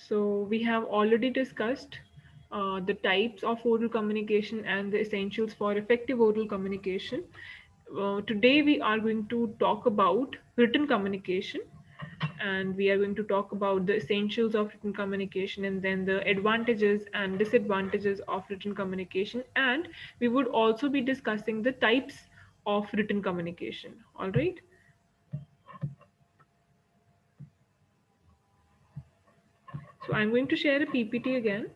So we have already discussed the types of oral communication and the essentials for effective oral communication. Today we are going to talk about written communication, and we are going to talk about the essentials of written communication and then the advantages and disadvantages of written communication, and we would also be discussing the types of written communication. All right. So I'm going to share a PPT again.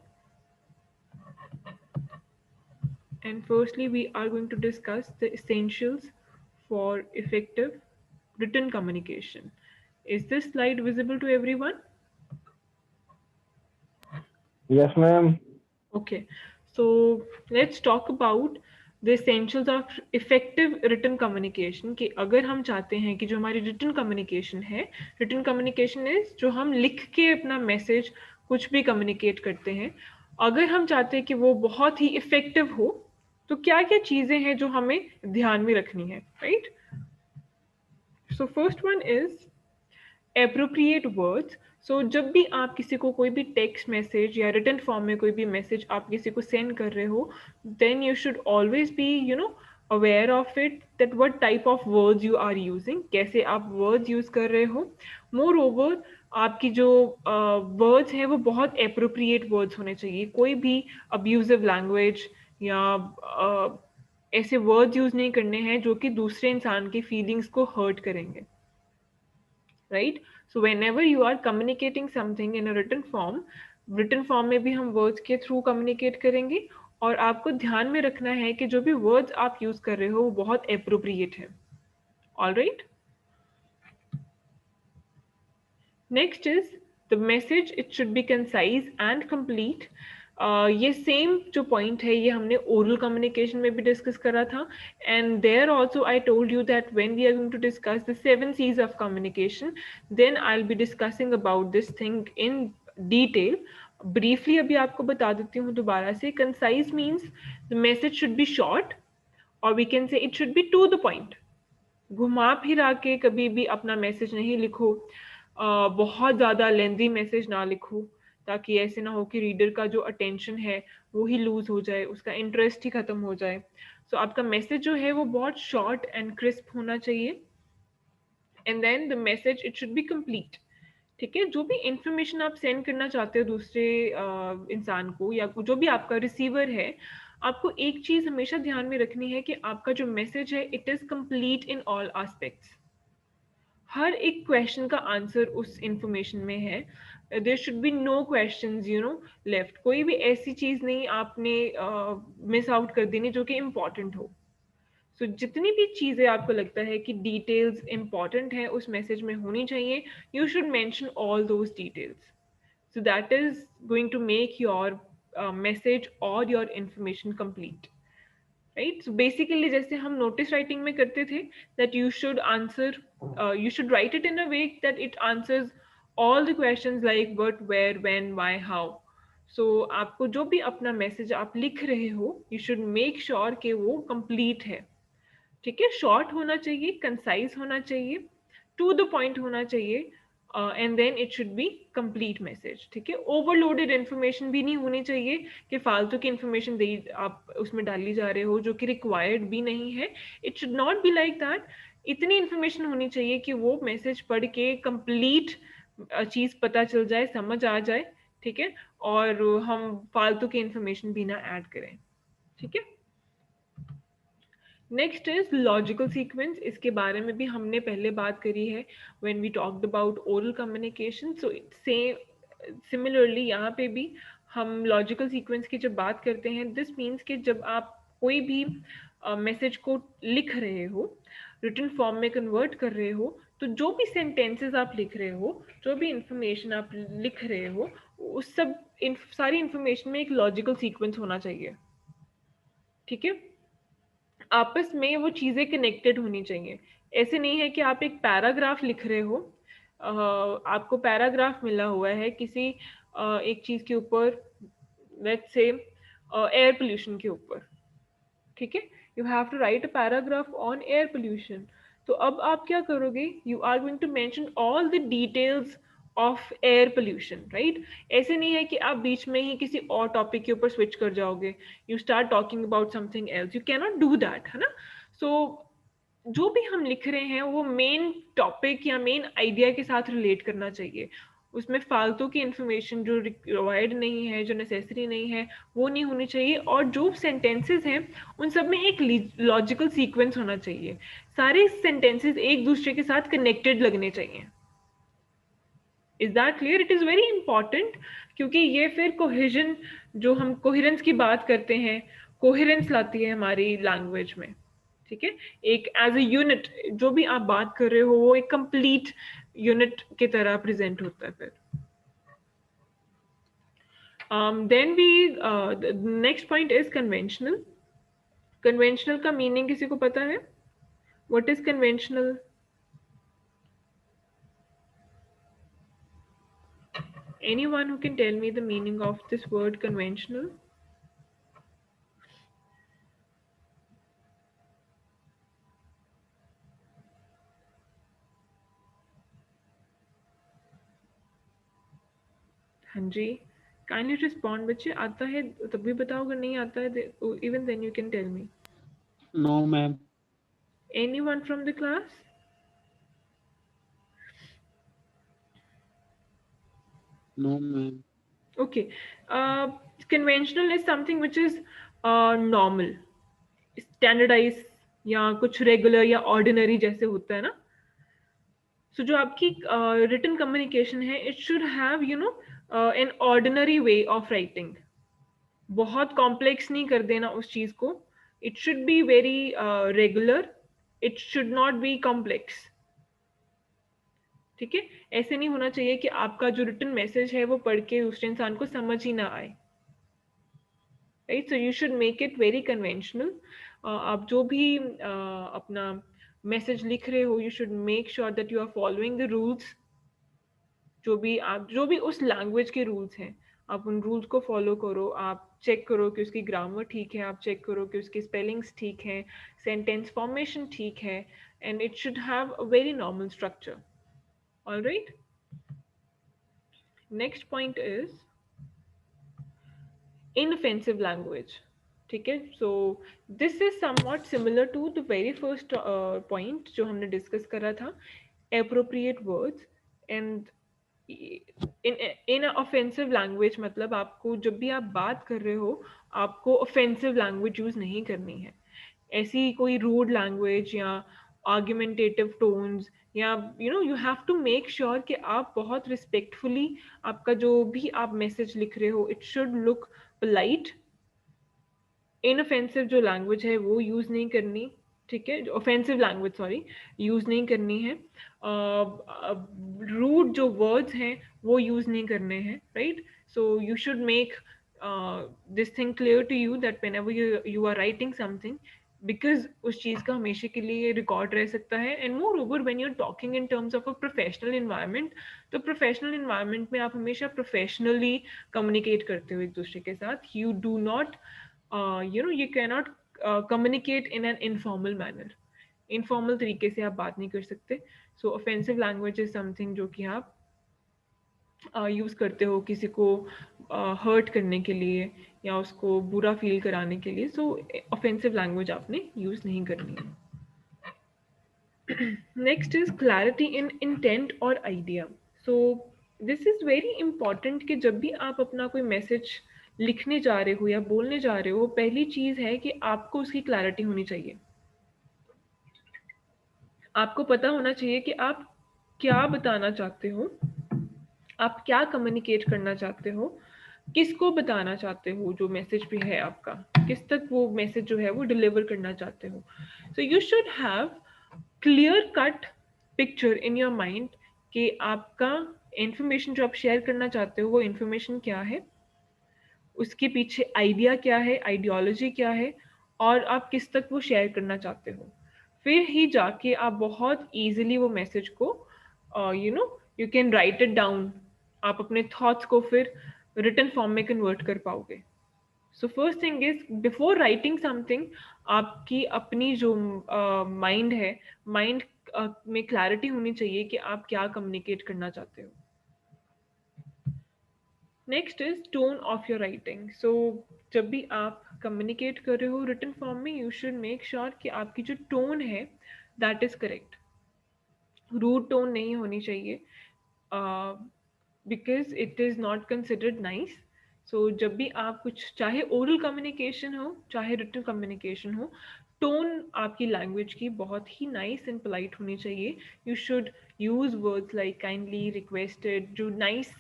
And firstly, we are going to discuss the essentials for effective written communication. Is this slide visible to everyone? Yes, ma'am. Okay, so let's talk about the essentials of effective written communication कि अगर हम चाहते हैं कि जो हमारी written communication है, written communication is जो हम लिख के अपना मैसेज कुछ भी कम्युनिकेट करते हैं, अगर हम चाहते हैं कि वो बहुत ही इफेक्टिव हो, तो क्या क्या चीज़ें हैं जो हमें ध्यान में रखनी है, right? So first one is appropriate words. सो जब भी आप किसी को कोई भी टेक्स्ट मैसेज या रिटन फॉर्म में कोई भी मैसेज आप किसी को सेंड कर रहे हो, then you should always be aware of it that what type of words you are using, कैसे आप वर्ड्स यूज कर रहे हो। मोर ओवर आपकी जो वर्ड्स हैं वो बहुत एप्रोप्रिएट वर्ड्स होने चाहिए, कोई भी अब्यूजिव लैंग्वेज या ऐसे वर्ड्स यूज नहीं करने हैं जो कि दूसरे इंसान की फीलिंग्स को हर्ट करेंगे, right? So whenever you are communicating something in a written form में भी हम वर्ड्स के थ्रू कम्युनिकेट करेंगे, और आपको ध्यान में रखना है कि जो भी वर्ड्स आप यूज कर रहे हो वो बहुत अप्रोप्रिएट है। All right. Next is the message, it should B concise and complete. ये सेम जो पॉइंट है ये हमने ओरल कम्युनिकेशन में भी डिस्कस करा था, and there also I told you that when we are going to discuss the 7 C's of communication, then I will be discussing about this thing in detail. Briefly अभी आपको बता देती हूँ दोबारा से। Concise means the message should be short, और we can say it should be to the point. घुमा फिरा के कभी भी अपना मैसेज नहीं लिखो, बहुत ज़्यादा लेंदी मैसेज ना लिखो, ताकि ऐसे ना हो कि रीडर का जो अटेंशन है वो ही लूज हो जाए, उसका इंटरेस्ट ही ख़त्म हो जाए। सो आपका मैसेज जो है वो बहुत शॉर्ट एंड क्रिस्प होना चाहिए, and then the message it should be complete. ठीक है, जो भी इंफॉर्मेशन आप सेंड करना चाहते हो दूसरे इंसान को, या जो भी आपका रिसीवर है, आपको एक चीज़ हमेशा ध्यान में रखनी है कि आपका जो मैसेज है it is complete in all aspects. हर एक क्वेश्चन का आंसर उस इंफॉर्मेशन में है। There should be no questions left, कोई भी ऐसी चीज़ नहीं आपने मिस आउट कर देनी जो कि इम्पॉर्टेंट हो। सो जितनी भी चीज़ें आपको लगता है कि डिटेल्स इंपॉर्टेंट है उस मैसेज में होनी चाहिए, you should mention all those details. So that is going to make your message और your information complete, right? So basically जैसे हम नोटिस राइटिंग में करते थे, that you should answer, you should write it in a way that it answers all the questions like what, where, when, why, how. So आपको जो भी अपना message आप लिख रहे हो, यू शुड मेक श्योर कि वो कंप्लीट है। ठीक है, शॉर्ट होना चाहिए, कंसाइज होना चाहिए, टू द पॉइंट होना चाहिए, and then it should be complete message. ठीक है, ओवरलोडेड इन्फॉर्मेशन भी नहीं होनी चाहिए कि फालतू की इन्फॉर्मेशन दे आप उसमें डाली जा रहे हो जो कि रिक्वायर्ड भी नहीं है। It should not be like that. इतनी इन्फॉर्मेशन होनी चाहिए कि वो मैसेज पढ़ के कंप्लीट चीज़ पता चल जाए, समझ आ जाए। ठीक है, और हम फालतू की इन्फॉर्मेशन भी ना ऐड करें। ठीक है। Next is logical sequence. इसके बारे में भी हमने पहले बात करी है when we talked about oral communication. So से सिमिलरली यहाँ पे भी हम लॉजिकल सीक्वेंस की जब बात करते हैं, दिस मीन्स कि जब आप कोई भी मैसेज को लिख रहे हो, रिटन फॉर्म में कन्वर्ट कर रहे हो, तो जो भी सेंटेंसेस आप लिख रहे हो, जो भी इंफॉर्मेशन आप लिख रहे हो, उस सब सारी इंफॉर्मेशन में एक लॉजिकल सीक्वेंस होना चाहिए। ठीक है, आपस में वो चीज़ें कनेक्टेड होनी चाहिए। ऐसे नहीं है कि आप एक पैराग्राफ लिख रहे हो, आपको पैराग्राफ मिला हुआ है किसी एक चीज़ के ऊपर, लेट्स से एयर पोल्यूशन के ऊपर। ठीक है, you have to write a paragraph on air pollution. तो अब आप क्या करोगे, you are going to mention all the details of air pollution, right? ऐसे नहीं है कि आप बीच में ही किसी और टॉपिक के ऊपर स्विच कर जाओगे, you start talking about something else, you can not do that, है ना? सो जो भी हम लिख रहे हैं वो मेन टॉपिक या मेन आइडिया के साथ रिलेट करना चाहिए। उसमें फालतू की इंफॉर्मेशन जो रिक्वायर्ड नहीं है, जो नेसेसरी नहीं है, वो नहीं होनी चाहिए। और जो सेंटेंसेस हैं उन सब में एक लॉजिकल सीक्वेंस होना चाहिए। सारे सेंटेंसेस एक दूसरे के साथ कनेक्टेड लगने चाहिए। Is that clear? It is very important, क्योंकि ये फिर कोहेजन, जो हम कोहेरेंस की बात करते हैं, कोहेरेंस लाती है हमारी लैंग्वेज में। ठीक है, एक एज ए यूनिट जो भी आप बात कर रहे हो वो एक कंप्लीट यूनिट की तरह प्रेजेंट होता है फिर। Then we next point is conventional. Conventional का मीनिंग किसी को पता है? What is conventional? Anyone who can tell me the meaning of this word conventional? हाँ जी, काइंडली रिस्पॉन्ड बच्चे। आता है तभी बताओ, अगर नहीं आता है even then you can tell me. No, ma'am. Anyone from the class? No, ma'am. Okay. Conventional is something which is normal, standardized, या कुछ रेगुलर या ऑर्डिनरी जैसे होता है ना। सो जो आपकी रिटन कम्युनिकेशन है, it should have you know an ordinary way of writing. बहुत कॉम्प्लेक्स नहीं कर देना उस चीज को। It should be very regular, it should not be complex. ठीक है, ऐसे नहीं होना चाहिए कि आपका जो रिटन मैसेज है वो पढ़ के दूसरे इंसान को समझ ही ना आए। Right, so you should make it very conventional. आप जो भी अपना मैसेज लिख रहे हो, you should make sure that you are following the rules. जो भी उस लैंग्वेज के रूल्स हैं, आप उन रूल्स को फॉलो करो। आप चेक करो कि उसकी ग्रामर ठीक है, आप चेक करो कि उसकी स्पेलिंग्स ठीक हैं, सेंटेंस फॉर्मेशन ठीक है, and it should have a very normal structure. Alright, next point is inoffensive language. ठीक है, so this is somewhat similar to the very first point जो हमने डिस्कस करा था, appropriate words। And inoffensive language मतलब आपको जब भी आप बात कर रहे हो, आपको ऑफेंसिव लैंग्वेज यूज नहीं करनी है। ऐसी कोई रूड लैंग्वेज या आर्ग्यूमेंटेटिव टोन्स, या you have to make sure कि आप बहुत रिस्पेक्टफुली आपका जो भी आप मैसेज लिख रहे हो, it should look polite. Inoffensive जो लैंग्वेज है वो यूज नहीं करनी। ठीक है, ऑफेंसिव लैंग्वेज सॉरी यूज नहीं करनी है। रूड जो वर्ड्स हैं वो यूज नहीं करने हैं। Right, so you should make this thing clear to you that whenever you are writing something, because उस चीज का हमेशा के लिए रिकॉर्ड रह सकता है। And moreover when you are talking in terms of a professional environment, तो प्रोफेशनल इन्वायरमेंट में आप हमेशा प्रोफेशनली कम्युनिकेट करते हो एक दूसरे के साथ। You do not you cannot communicate in an informal manner। Informal तरीके से आप बात नहीं कर सकते। सो ऑफेंसिव लैंग्वेज इज समथिंग जो कि आप यूज़ करते हो किसी को हर्ट करने के लिए या उसको बुरा फील कराने के लिए। सो ऑफेंसिव लैंग्वेज आपने यूज़ नहीं करनी है। Next is clarity in intent और idea. So this is very important कि जब भी आप अपना कोई मैसेज लिखने जा रहे हो या बोलने जा रहे हो, पहली चीज है कि आपको उसकी क्लैरिटी होनी चाहिए। आपको पता होना चाहिए कि आप क्या बताना चाहते हो, आप क्या कम्युनिकेट करना चाहते हो, किसको बताना चाहते हो, जो मैसेज भी है आपका, किस तक वो मैसेज जो है वो डिलीवर करना चाहते हो। सो you should have clear cut picture in your mind कि आपका इंफॉर्मेशन जो आप शेयर करना चाहते हो वो इंफॉर्मेशन क्या है, उसके पीछे आइडिया क्या है, आइडियोलॉजी क्या है, और आप किस तक वो शेयर करना चाहते हो। फिर ही जाके आप बहुत इजीली वो मैसेज को you can write it down. आप अपने थॉट्स को फिर रिटन फॉर्म में कन्वर्ट कर पाओगे। So first thing is before writing something, आपकी अपनी जो माइंड है, माइंड में क्लैरिटी होनी चाहिए कि आप क्या कम्युनिकेट करना चाहते हो। Next is tone of your writing. So जब भी आप कम्युनिकेट कर रहे हो रिटन फॉर्म में, यू शुड मेक श्योर कि आपकी जो टोन है that is correct. Rude tone नहीं होनी चाहिए, because it is not considered nice. So जब भी आप कुछ, चाहे ओरल कम्युनिकेशन हो चाहे रिटन कम्युनिकेशन हो, टोन आपकी लैंग्वेज की बहुत ही नाइस एंड पोलाइट होनी चाहिए. You should use words like kindly, requested, जो नाइस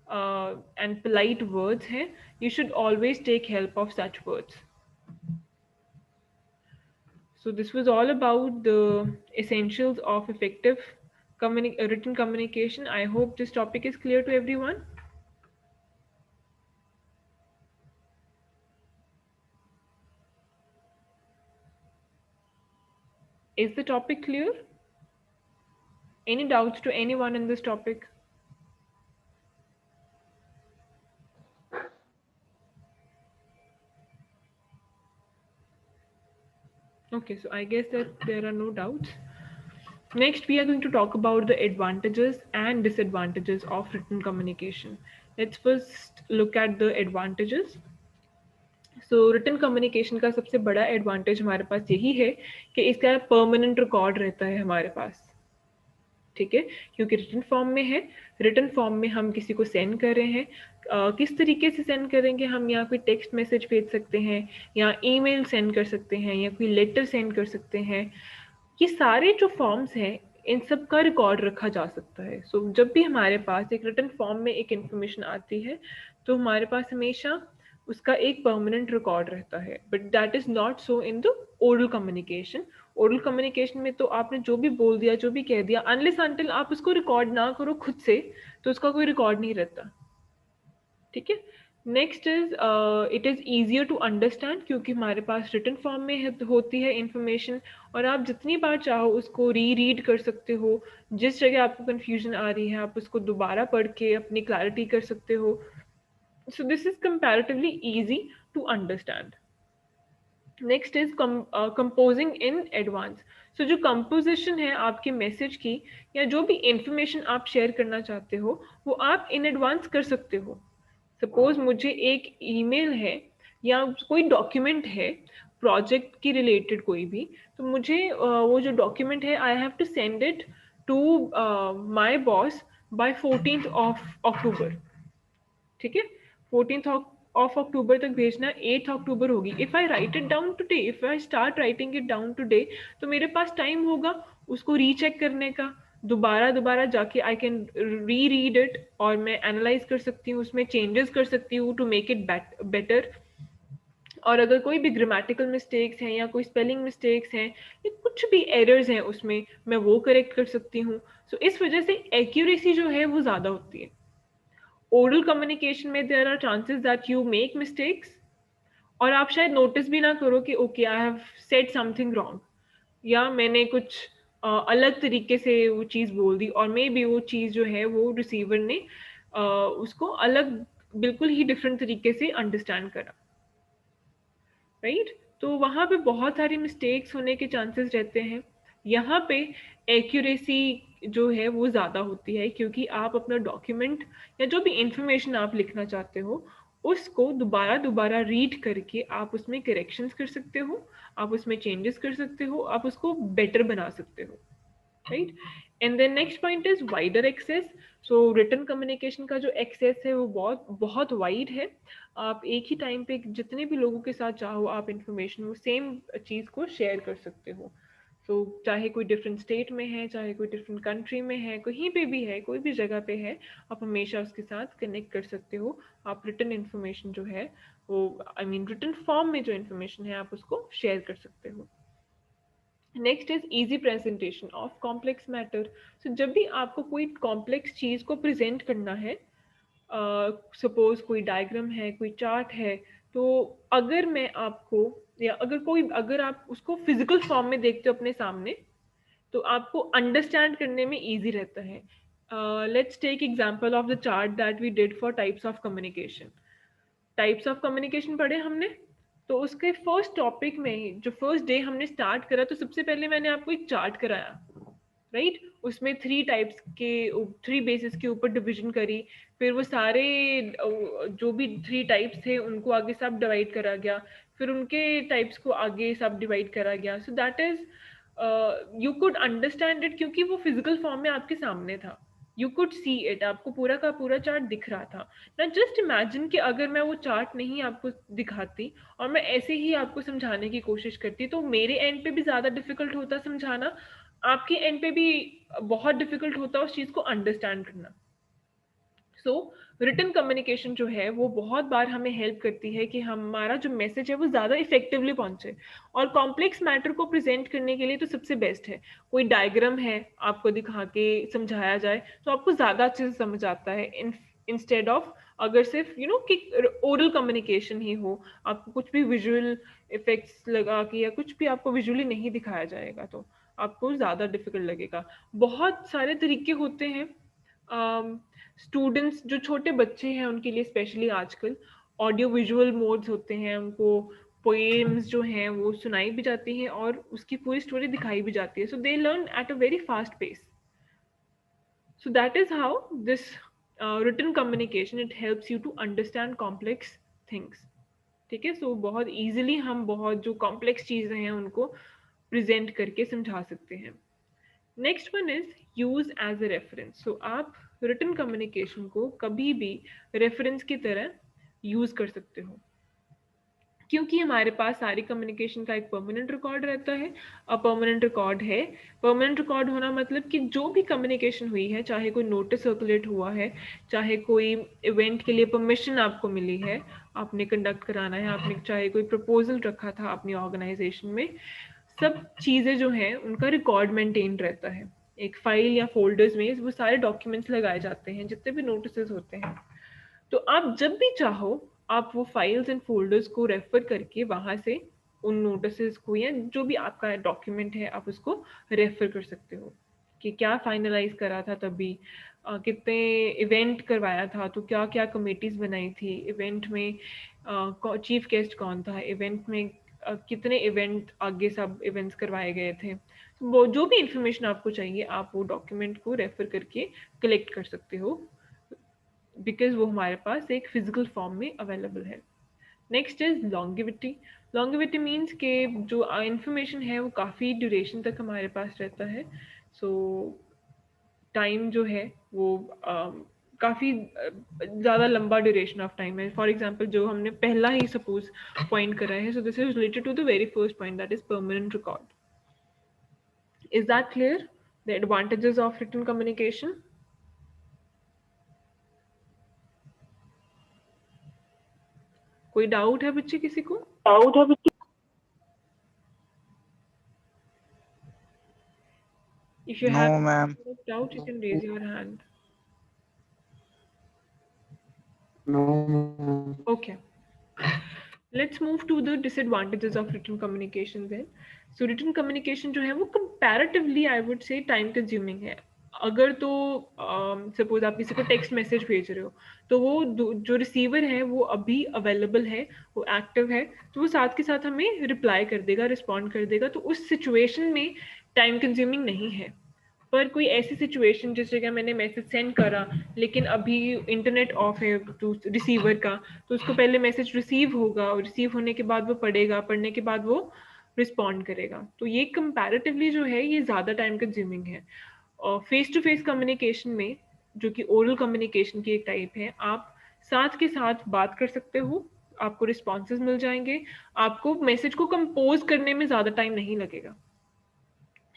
एंड पोलाइट वर्ड्स हैं. You should always take help of such words. So this was all about the essentials of effective written communication. I hope this topic is clear to everyone. Is the topic clear? Any doubts to anyone in this topic? Okay, so I guess that there are no doubts. Next, we are going to talk about the advantages and disadvantages of written communication. Let's first look at the advantages. So written communication का सबसे बड़ा advantage हमारे पास यही है कि इसका permanent record रहता है हमारे पास. ठीक है, क्योंकि रिटन फॉर्म में है. रिटन फॉर्म में हम किसी को सेंड कर रहे हैं, किस तरीके से सेंड करेंगे हम, या कोई टेक्स्ट मैसेज भेज सकते हैं, या ईमेल सेंड कर सकते हैं, या कोई लेटर सेंड कर सकते हैं. ये सारे जो फॉर्म्स हैं इन सब का रिकॉर्ड रखा जा सकता है. सो जब भी हमारे पास एक रिटन फॉर्म में एक इंफॉर्मेशन आती है तो हमारे पास हमेशा उसका एक परमानेंट रिकॉर्ड रहता है. But that is not so in the oral communication. Oral communication में तो आपने जो भी बोल दिया, जो भी कह दिया, अनलेस अनटिल आप उसको रिकॉर्ड ना करो खुद से, तो उसका कोई रिकॉर्ड नहीं रहता. ठीक है. Next is it is easier to understand, क्योंकि हमारे पास रिटन फॉर्म में होती है इंफॉर्मेशन, और आप जितनी बार चाहो उसको रीड कर सकते हो. जिस जगह आपको कन्फ्यूजन आ रही है आप उसको दोबारा पढ़ के अपनी क्लैरिटी कर सकते हो. So this is comparatively easy to understand. Next is composing in advance. So जो composition है आपके मैसेज की, या जो भी इंफॉर्मेशन आप शेयर करना चाहते हो, वो आप इन एडवांस कर सकते हो. सपोज मुझे एक ईमेल है या कोई डॉक्यूमेंट है प्रोजेक्ट की रिलेटेड कोई भी, तो मुझे वो जो डॉक्यूमेंट है I have to send it to my boss by 14th of October. ठीक है, 14th ऑफ अक्टूबर तक भेजना. 8th अक्टूबर होगी. If I right it down today, if I start writing it down today, तो मेरे पास टाइम होगा उसको रीचेक करने का, दोबारा दोबारा जाके आई कैन री रीड इट, और मैं एनालाइज कर सकती हूँ, उसमें चेंजेस कर सकती हूँ टू मेक इट बेटर. और अगर कोई भी ग्रामेटिकल मिस्टेक्स हैं या कोई स्पेलिंग मिस्टेक्स हैं या कुछ भी एरर्स हैं उसमें, मैं वो करेक्ट कर सकती हूँ. सो इस वजह से एक्यूरेसी जो है वो ज़्यादा होती है. ओरल कम्युनिकेशन में there are chances that you make mistakes, और आप शायद नोटिस भी ना करो कि okay I have said something wrong, या मैंने कुछ अलग तरीके से वो चीज़ बोल दी, और मे बी वो चीज़ जो है वो रिसीवर ने उसको अलग, बिल्कुल ही डिफरेंट तरीके से अंडरस्टैंड करा. राइट. तो वहाँ पे बहुत सारी मिस्टेक्स होने के चांसेस रहते हैं. यहाँ पे एक्यूरेसी जो है वो ज़्यादा होती है, क्योंकि आप अपना डॉक्यूमेंट या जो भी इंफॉर्मेशन आप लिखना चाहते हो उसको दोबारा दोबारा रीड करके आप उसमें करेक्शंस कर सकते हो, आप उसमें चेंजेस कर सकते हो, आप उसको बेटर बना सकते हो. Right. And then next point is wider access. So written communication का जो एक्सेस है वो बहुत बहुत वाइड है. आप एक ही टाइम पे जितने भी लोगों के साथ चाहो आप इंफॉर्मेशन वो सेम चीज़ को शेयर कर सकते हो. सो चाहे कोई डिफरेंट स्टेट में है, चाहे कोई डिफरेंट कंट्री में है, कहीं पे भी है, कोई भी जगह पे है, आप हमेशा उसके साथ कनेक्ट कर सकते हो. आप रिटन इन्फॉर्मेशन जो है वो, आई मीन रिटन फॉर्म में जो इन्फॉर्मेशन है आप उसको शेयर कर सकते हो. Next is easy presentation of complex matter. So जब भी आपको कोई कॉम्प्लेक्स चीज़ को प्रेजेंट करना है, सपोज कोई डायग्राम है, कोई चार्ट है, तो अगर मैं आपको, या अगर आप उसको फिजिकल फॉर्म में देखते हो अपने सामने, तो आपको अंडरस्टैंड करने में इजी रहता है. Let's take example of the chart that we did for types of communication. Types of communication पढ़े हमने, तो उसके फर्स्ट टॉपिक में ही जो फर्स्ट डे हमने स्टार्ट करा, तो सबसे पहले मैंने आपको एक चार्ट कराया. राइट उसमें 3 बेसिस के ऊपर डिवीजन करी, फिर वो सारे जो भी 3 टाइप्स थे उनको आगे सब डिवाइड करा गया, फिर उनके टाइप्स को आगे सब डिवाइड करा गया। सो that is you could understand it क्योंकि वो फिजिकल फॉर्म में आपके सामने था, यू कुड सी इट, आपको पूरा का पूरा चार्ट दिख रहा था ना। जस्ट इमेजिन कि अगर मैं वो चार्ट नहीं आपको दिखाती और मैं ऐसे ही आपको समझाने की कोशिश करती तो मेरे एंड पे भी ज़्यादा डिफिकल्ट होता समझाना, आपके एंड पे भी बहुत डिफिकल्ट होता उस चीज़ को अंडरस्टैंड करना। सो रिटन कम्युनिकेशन जो है वो बहुत बार हमें हेल्प करती है कि हमारा जो मैसेज है वो ज़्यादा इफेक्टिवली पहुंचे। और कॉम्प्लेक्स मैटर को प्रेजेंट करने के लिए तो सबसे बेस्ट है कोई डायग्राम है आपको दिखा के समझाया जाए तो आपको ज़्यादा अच्छे से समझ आता है इंस्टेड ऑफ अगर सिर्फ कि ओरल कम्युनिकेशन ही हो, आपको कुछ भी विजुअल इफेक्ट्स लगा के या कुछ भी आपको विजुअली नहीं दिखाया जाएगा तो आपको ज़्यादा डिफिकल्ट लगेगा। बहुत सारे तरीके होते हैं। स्टूडेंट्स जो छोटे बच्चे हैं उनके लिए स्पेशली आजकल ऑडियो विजुअल मोड्स होते हैं, उनको पोएम्स जो हैं वो सुनाई भी जाती हैं और उसकी पूरी स्टोरी दिखाई भी जाती है, so they learn at a very fast pace. So that is how this written communication it helps you to understand complex things। ठीक है, सो बहुत इजीली हम बहुत जो कॉम्प्लेक्स चीज़ें हैं उनको प्रेजेंट करके समझा सकते हैं। Next one is use as a reference. So आप रिटन कम्युनिकेशन को कभी भी रेफरेंस की तरह यूज कर सकते हो क्योंकि हमारे पास सारी कम्युनिकेशन का एक परमानेंट रिकॉर्ड रहता है। अब परमानेंट रिकॉर्ड है, परमानेंट रिकॉर्ड होना मतलब कि जो भी कम्युनिकेशन हुई है, चाहे कोई नोटिस सर्कुलेट हुआ है, चाहे कोई इवेंट के लिए परमिशन आपको मिली है, आपने कंडक्ट कराना है, आपने चाहे कोई प्रपोजल रखा था अपनी ऑर्गेनाइजेशन में, सब चीज़ें जो हैं उनका रिकॉर्ड मेंटेन रहता है एक फाइल या फोल्डर्स में, वो सारे डॉक्यूमेंट्स लगाए जाते हैं जितने भी नोटिस होते हैं। तो आप जब भी चाहो आप वो फाइल्स एंड फोल्डर्स को रेफर करके वहां से उन नोटिस को या जो भी आपका डॉक्यूमेंट है आप उसको रेफर कर सकते हो कि क्या फाइनलाइज करा था तभी, कितने इवेंट करवाया था, तो क्या क्या कमेटीज बनाई थी इवेंट में, चीफ गेस्ट कौन था इवेंट में, कितने इवेंट आगे सब इवेंट्स करवाए गए थे। वो जो भी इंफॉर्मेशन आपको चाहिए आप वो डॉक्यूमेंट को रेफर करके कलेक्ट कर सकते हो बिकॉज वो हमारे पास एक फिजिकल फॉर्म में अवेलेबल है। Next is longevity. Longevity means के जो इंफॉर्मेशन है वो काफ़ी ड्यूरेशन तक हमारे पास रहता है। सो टाइम जो है वो काफ़ी ज़्यादा लंबा ड्यूरेशन ऑफ टाइम है। फॉर एग्जाम्पल जो हमने पहला ही सपोज पॉइंट करा है, so this is related to the very first point that is permanent record. Is that clear the advantages of written communication? कोई डाउट है बच्चे किसी को? डाउट है बच्चे? If you have No, ma'am. doubt, you can raise your hand. No ma'am. Okay. Let's move to the disadvantages of written communication then. So written communication जो है वो comparatively I would say time consuming है। अगर तो suppose आप किसी को text message भेज रहे हो तो वो जो रिसीवर है वो अभी अवेलेबल है, वो एक्टिव है, तो वो साथ के साथ हमें रिप्लाई कर देगा, रिस्पॉन्ड कर देगा, तो उस सिचुएशन में टाइम कंज्यूमिंग नहीं है। पर कोई ऐसी सिचुएशन जिस जगह मैंने मैसेज सेंड करा लेकिन अभी इंटरनेट ऑफ है तो रिसीवर का, तो उसको पहले मैसेज रिसीव होगा और रिसीव होने के बाद वो पढ़ेगा, पढ़ने के बाद वो रिस्पॉन्ड करेगा, तो ये कंपैरेटिवली जो है ये ज़्यादा टाइम कंज्यूमिंग है। और फेस टू फेस कम्युनिकेशन में जो कि ओरल कम्युनिकेशन की एक टाइप है, आप साथ के साथ बात कर सकते हो, आपको रिस्पॉन्सेज मिल जाएंगे, आपको मैसेज को कंपोज करने में ज़्यादा टाइम नहीं लगेगा।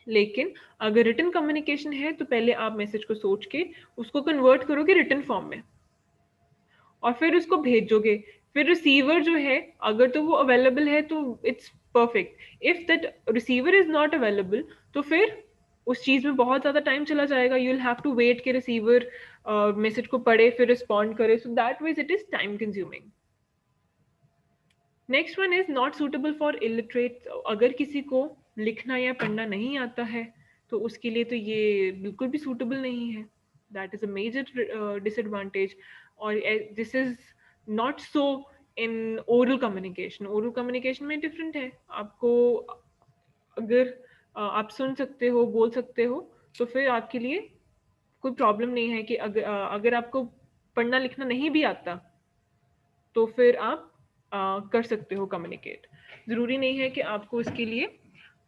लेकिन अगर रिटन कम्युनिकेशन है तो पहले आप मैसेज को सोच के उसको कन्वर्ट करोगे रिटन फॉर्म में और फिर उसको भेजोगे। फिर रिसीवर जो है अगर तो वो अवेलेबल है तो it's perfect, if that receiver is not available तो फिर उस चीज में बहुत ज्यादा टाइम चला जाएगा, you will have to wait कि रिसीवर मैसेज को पढ़े फिर रिस्पॉन्ड करे, so that means it is time consuming. Next one is not suitable for illiterate. अगर किसी को लिखना या पढ़ना नहीं आता है तो उसके लिए तो ये बिल्कुल भी सूटेबल नहीं है, that is a major disadvantage. और this is not so in oral communication. Oral communication में डिफरेंट है, आपको अगर आप सुन सकते हो, बोल सकते हो, तो फिर आपके लिए कोई प्रॉब्लम नहीं है कि अगर आपको पढ़ना लिखना नहीं भी आता तो फिर आप कर सकते हो कम्युनिकेट। ज़रूरी नहीं है कि आपको इसके लिए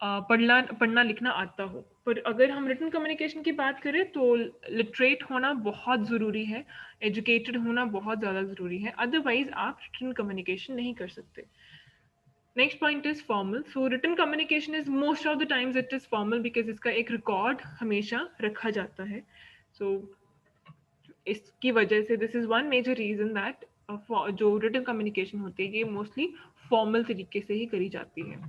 पढ़ना लिखना आता हो। पर अगर हम रिटन कम्युनिकेशन की बात करें तो लिटरेट होना बहुत ज़रूरी है, एजुकेटेड होना बहुत ज़्यादा ज़रूरी है, अदरवाइज आप रिटन कम्युनिकेशन नहीं कर सकते। Next point is formal. So written communication is most of the times it is formal because इसका एक रिकॉर्ड हमेशा रखा जाता है। सो इसकी वजह से this is one major reason that जो रिटन कम्युनिकेशन होती है ये मोस्टली फॉर्मल तरीके से ही करी जाती है।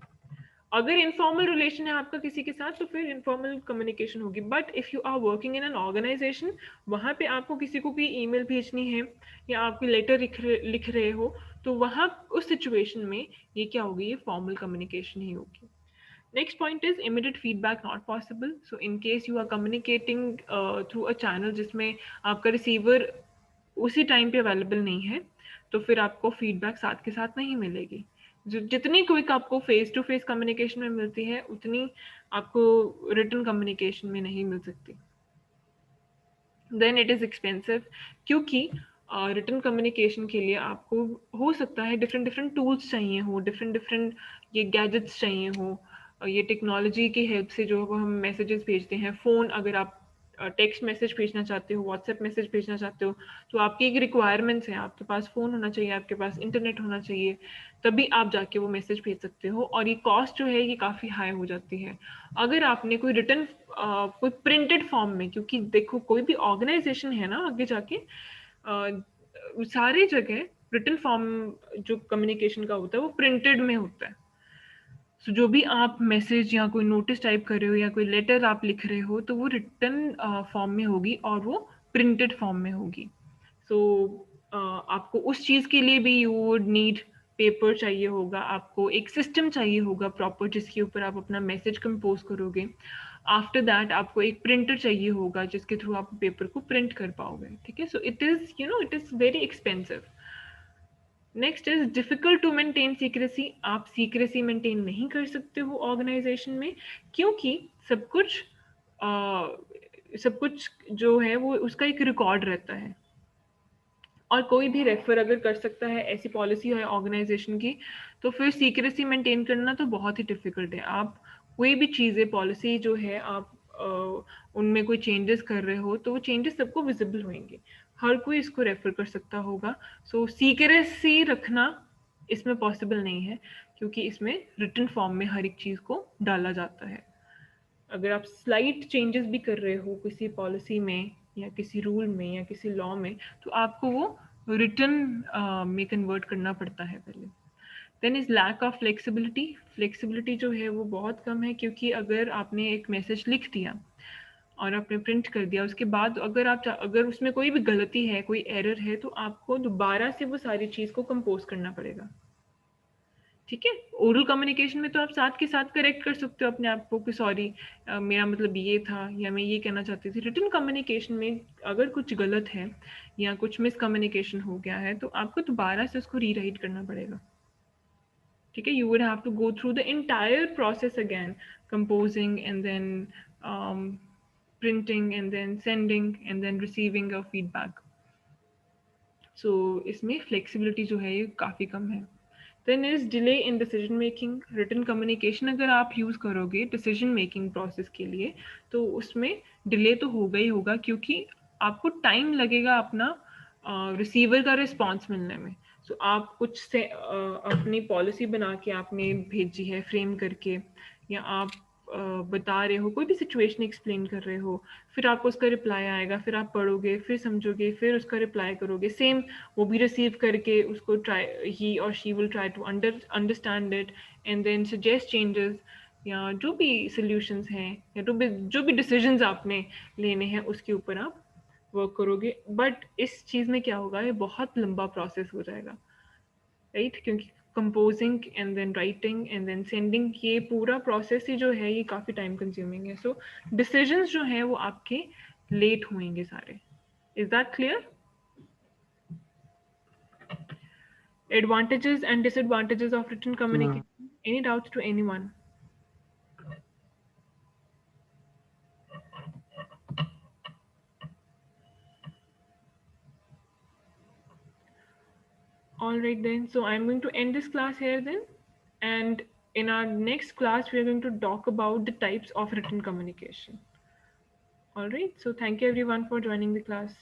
अगर इनफॉर्मल रिलेशन है आपका किसी के साथ तो फिर इनफॉर्मल कम्युनिकेशन होगी। But if you are working in an organisation, वहाँ पे आपको किसी को भी ईमेल भेजनी है या आपकी लेटर लिख रहे हो तो वहाँ उस सिचुएशन में ये क्या होगी, ये फॉर्मल कम्युनिकेशन ही होगी। Next point is immediate feedback not possible. So in case you are communicating through a channel जिसमें आपका रिसीवर उसी टाइम पे अवेलेबल नहीं है तो फिर आपको फीडबैक साथ के साथ नहीं मिलेगी। जितनी क्विक आपको फेस टू फेस कम्युनिकेशन में मिलती है उतनी आपको रिटन कम्युनिकेशन में नहीं मिल सकती। देन इट इज़ एक्सपेंसिव, क्योंकि रिटन कम्युनिकेशन के लिए आपको हो सकता है डिफरेंट डिफरेंट टूल्स चाहिए हो, डिफरेंट डिफरेंट ये गैजेट्स चाहिए हो, ये टेक्नोलॉजी की हेल्प से जो हम मैसेजेस भेजते हैं, फ़ोन अगर आप टेक्स्ट मैसेज भेजना चाहते हो, व्हाट्सएप मैसेज भेजना चाहते हो तो आपकी एक रिक्वायरमेंट्स है, आपके पास फ़ोन होना चाहिए, आपके पास इंटरनेट होना चाहिए, तभी आप जाके वो मैसेज भेज सकते हो। और ये कॉस्ट जो है ये काफ़ी हाई हो जाती है। अगर आपने कोई रिटन कोई प्रिंटेड फॉर्म में, क्योंकि देखो कोई भी ऑर्गेनाइजेशन है ना आगे जाके सारी जगह रिटन फॉर्म जो कम्युनिकेशन का होता है वो प्रिंटेड में होता है। सो जो भी आप मैसेज या कोई नोटिस टाइप कर रहे हो या कोई लेटर आप लिख रहे हो तो वो रिटन फॉर्म में होगी और वो प्रिंटेड फॉर्म में होगी। सो आपको उस चीज़ के लिए भी यू वुड नीड पेपर चाहिए होगा, आपको एक सिस्टम चाहिए होगा प्रॉपर जिसके ऊपर आप अपना मैसेज कंपोज करोगे। आफ्टर दैट आपको एक प्रिंटर चाहिए होगा जिसके थ्रू आप पेपर को प्रिंट कर पाओगे। ठीक है, so it is it is very expensive. Next is difficult to maintain secrecy. आप सीक्रेसी मेंटेन नहीं कर सकते हो ऑर्गेनाइजेशन में, क्योंकि सब कुछ जो है वो उसका एक रिकॉर्ड रहता है और कोई भी रेफर अगर कर सकता है, ऐसी पॉलिसी है ऑर्गेनाइजेशन की, तो फिर सीक्रेसी मेंटेन करना तो बहुत ही डिफिकल्ट है। आप कोई भी चीज़ें पॉलिसी जो है आप उनमें कोई चेंजेस कर रहे हो तो वो चेंजेस सबको विजिबल होंगे, हर कोई इसको रेफर कर सकता होगा। सो सीक्रेसी रखना इसमें पॉसिबल नहीं है क्योंकि इसमें रिटन फॉर्म में हर एक चीज़ को डाला जाता है। अगर आप स्लाइट चेंजेस भी कर रहे हो किसी पॉलिसी में या किसी रूल में या किसी लॉ में तो आपको वो रिटन में कन्वर्ट करना पड़ता है पहले। Then is lack of flexibility. Flexibility जो है वो बहुत कम है, क्योंकि अगर आपने एक मैसेज लिख दिया और आपने प्रिंट कर दिया, उसके बाद अगर उसमें कोई भी गलती है, कोई एरर है, तो आपको दोबारा से वो सारी चीज़ को कंपोज करना पड़ेगा। ठीक है, ओरल कम्युनिकेशन में तो आप साथ के साथ करेक्ट कर सकते हो अपने आप को कि सॉरी मेरा मतलब ये था या मैं ये कहना चाहती थी। रिटन कम्युनिकेशन में अगर कुछ गलत है या कुछ मिसकम्युनिकेशन हो गया है तो आपको दोबारा से उसको रीराइट करना पड़ेगा। ठीक है, you would have to go through the entire process again, composing and then printing and then sending and then receiving a feedback. So इसमें फ्लेक्सिबिलिटी जो है ये काफ़ी कम है। Then is delay in decision making. Written communication अगर आप use करोगे डिसीजन मेकिंग प्रोसेस के लिए तो उसमें डिले तो होगा ही होगा, क्योंकि आपको टाइम लगेगा अपना रिसीवर का रिस्पॉन्स मिलने में। सो आप कुछ से अपनी पॉलिसी बना के आपने भेजी है फ्रेम करके, या आप बता रहे हो कोई भी सिचुएशन एक्सप्लेन कर रहे हो, फिर आपको उसका रिप्लाई आएगा, फिर आप पढ़ोगे, फिर समझोगे, फिर उसका रिप्लाई करोगे, सेम वो भी रिसीव करके उसको ही और she will try to understand it and then suggest changes या जो भी सॉल्यूशंस हैं या जो भी डिसीजंस आपने लेने हैं उसके ऊपर आप वर्क करोगे। बट इस चीज़ में क्या होगा, ये बहुत लंबा प्रोसेस हो जाएगा, राइट? क्योंकि composing and then writing and then sending, ये पूरा प्रोसेस ही जो है ये काफ़ी टाइम कंज्यूमिंग है। सो डिसीजंस जो हैं वो आपके लेट होंगे सारे। Is that clear? Advantages and disadvantages of written हाँ, communication. Any doubts to anyone? All right then. So I'm going to end this class here then. And in our next class, we are going to talk about the types of written communication. All right. So thank you everyone for joining the class.